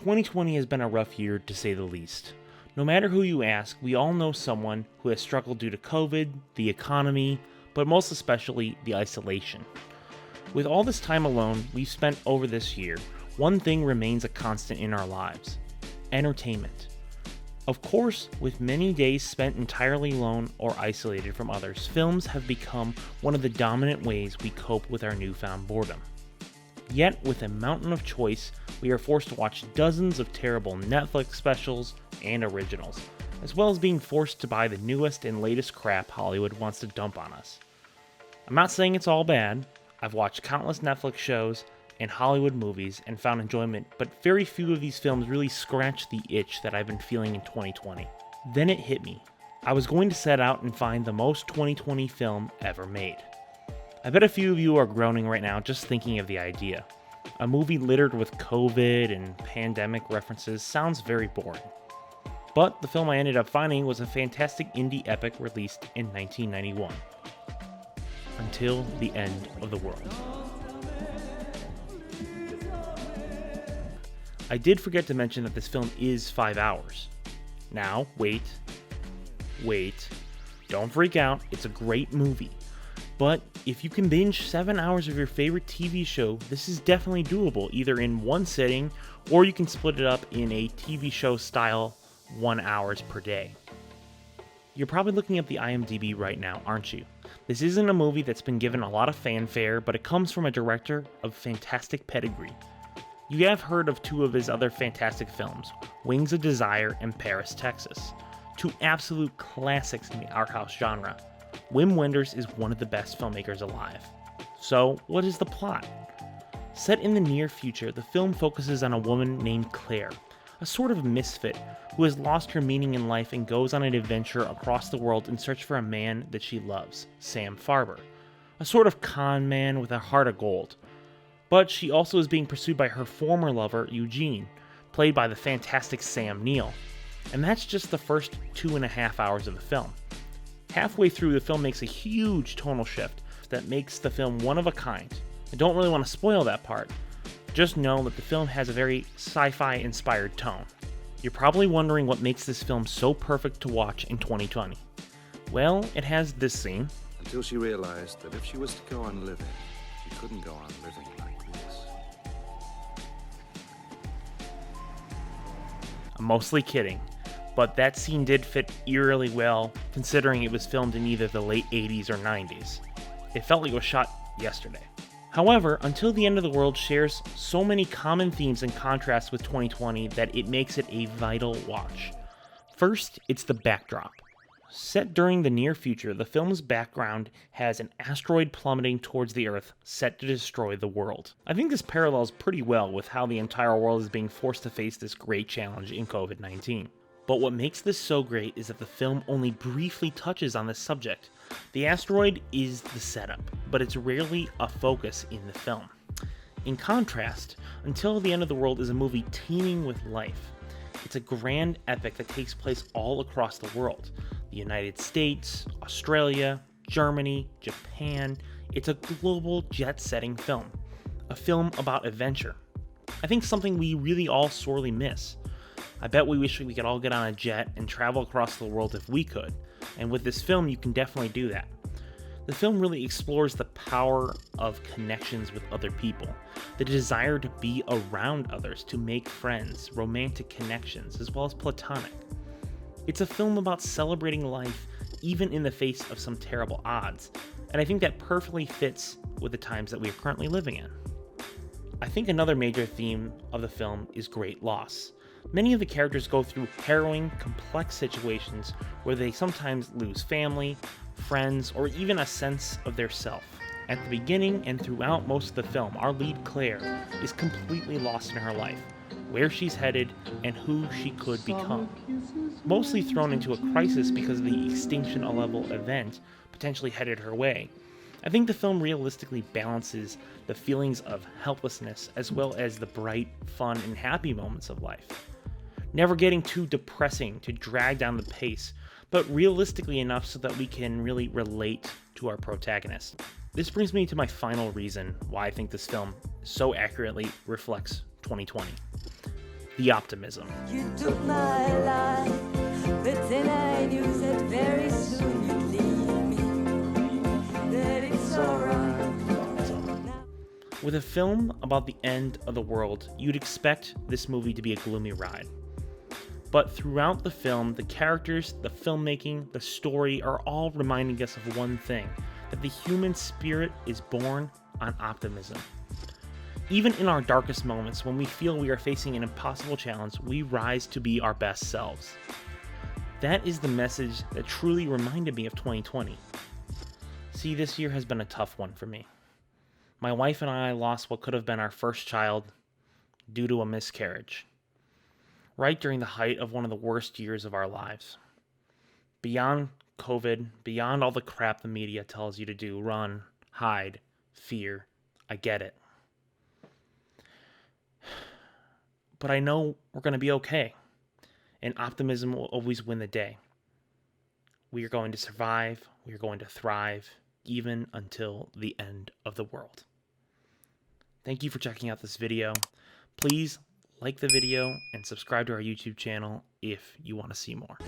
2020 has been a rough year to say the least. No matter who you ask, we all know someone who has struggled due to COVID, the economy, but most especially the isolation. With all this time alone we've spent over this year, one thing remains a constant in our lives: entertainment. Of course, with many days spent entirely alone or isolated from others, films have become one of the dominant ways we cope with our newfound boredom. Yet, with a mountain of choice, we are forced to watch dozens of terrible Netflix specials and originals, as well as being forced to buy the newest and latest crap Hollywood wants to dump on us. I'm not saying it's all bad. I've watched countless Netflix shows and Hollywood movies and found enjoyment, but very few of these films really scratch the itch that I've been feeling in 2020. Then it hit me. I was going to set out and find the most 2020 film ever made. I bet a few of you are groaning right now just thinking of the idea. A movie littered with COVID and pandemic references sounds very boring. But the film I ended up finding was a fantastic indie epic released in 1991. Until the End of the World. I did forget to mention that this film is 5 hours. Now, wait. Don't freak out, it's a great movie. But if you can binge 7 hours of your favorite TV show, this is definitely doable, either in one sitting, or you can split it up in a TV show style 1 hours per day. You're probably looking at the IMDb right now, aren't you? This isn't a movie that's been given a lot of fanfare, but it comes from a director of fantastic pedigree. You have heard of two of his other fantastic films, Wings of Desire and Paris, Texas. Two absolute classics in the art house genre. Wim Wenders is one of the best filmmakers alive. So, what is the plot? Set in the near future, the film focuses on a woman named Claire, a sort of misfit who has lost her meaning in life and goes on an adventure across the world in search for a man that she loves, Sam Farber, a sort of con man with a heart of gold. But she also is being pursued by her former lover, Eugene, played by the fantastic Sam Neill. And that's just the first 2.5 hours of the film. Halfway through, the film makes a huge tonal shift that makes the film one of a kind. I don't really want to spoil that part. Just know that the film has a very sci-fi inspired tone. You're probably wondering what makes this film so perfect to watch in 2020. Well, it has this scene. Until she realized that if she was to go on living, she couldn't go on living like this. I'm mostly kidding, but that scene did fit eerily well, considering it was filmed in either the late 80s or 90s. It felt like it was shot yesterday. However, Until the End of the World shares so many common themes and contrasts with 2020 that it makes it a vital watch. First, it's the backdrop. Set during the near future, the film's background has an asteroid plummeting towards the Earth, set to destroy the world. I think this parallels pretty well with how the entire world is being forced to face this great challenge in COVID-19. But what makes this so great is that the film only briefly touches on this subject. The asteroid is the setup, but it's rarely a focus in the film. In contrast, Until the End of the World is a movie teeming with life. It's a grand epic that takes place all across the world. The United States, Australia, Germany, Japan. It's a global jet-setting film. A film about adventure. I think something we really all sorely miss. I bet we wish we could all get on a jet and travel across the world if we could. And with this film, you can definitely do that. The film really explores the power of connections with other people, the desire to be around others, to make friends, romantic connections, as well as platonic. It's a film about celebrating life even in the face of some terrible odds, and I think that perfectly fits with the times that we are currently living in. I think another major theme of the film is great loss. Many of the characters go through harrowing, complex situations where they sometimes lose family, friends, or even a sense of their self. At the beginning and throughout most of the film, our lead Claire is completely lost in her life, where she's headed, and who she could become. Mostly thrown into a crisis because of the extinction-level event potentially headed her way. I think the film realistically balances the feelings of helplessness as well as the bright, fun, and happy moments of life. Never getting too depressing to drag down the pace, but realistically enough so that we can really relate to our protagonist. This brings me to my final reason why I think this film so accurately reflects 2020. the optimism. You took my life, but then I knew that very soon you'd leave me. That it's alright. With a film about the end of the world, you'd expect this movie to be a gloomy ride. But throughout the film, the characters, the filmmaking, the story are all reminding us of one thing, that the human spirit is born on optimism. Even in our darkest moments, when we feel we are facing an impossible challenge, we rise to be our best selves. That is the message that truly reminded me of 2020. See, this year has been a tough one for me. My wife and I lost what could have been our first child due to a miscarriage, right during the height of one of the worst years of our lives. Beyond COVID, beyond all the crap the media tells you to do, run, hide, fear, I get it. But I know we're going to be okay, and optimism will always win the day. We are going to survive, we are going to thrive, even until the end of the world. Thank you for checking out this video. Please like the video and subscribe to our YouTube channel if you want to see more.